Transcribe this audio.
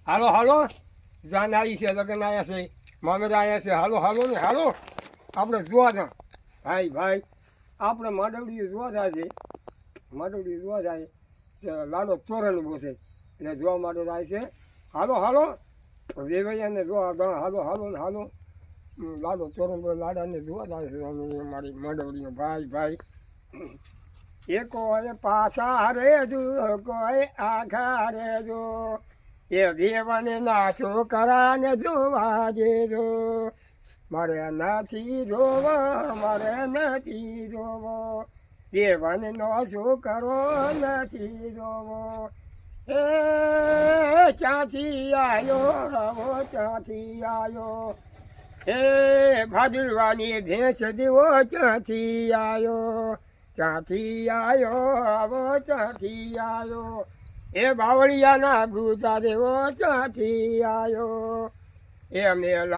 હાલો હાલો, જાન આવી છે, લગ્ન આવ્યા છે, મામેરા આવ્યા છે. હાલો હાલો ને હાલો, આપણે જોવા જા. ભાઈ ભાઈ, આપણે માંડવડી જોવા જાય છે. માંડવડી જોવા જાય તે લાડો ચોરણ બોસે એટલે જોવા માટે જાય છે. હાલો હાલો, વેવૈયાને જોવા જા. હાલો હાલો ને હાલો, લાડો ચોરણ લાડાને જોવા જાય છે. મારી માંડવડીનો ભાઈ ભાઈ. એ કોઈ પાછા રેજો, કોઈ આઘા રેજો, એ વેવાને ના છોકરાને જોવા દેજો. મારે નથી જોવો, મારે નથી જોવો, વેવાને નો છોકરો નથી જોવો. એ ક્યાંથી આવ્યો, હવે ક્યાંથી આવ્યો, એ ભાદરવાની ભેંસ દેવો ક્યાંથી આવ્યો, ક્યાંથી આવ્યો, હવે ક્યાંથી આવ્યો, એ બાવળિયાના ભૂતા દેવો ક્યાંથી આવ્યો, એ મેલા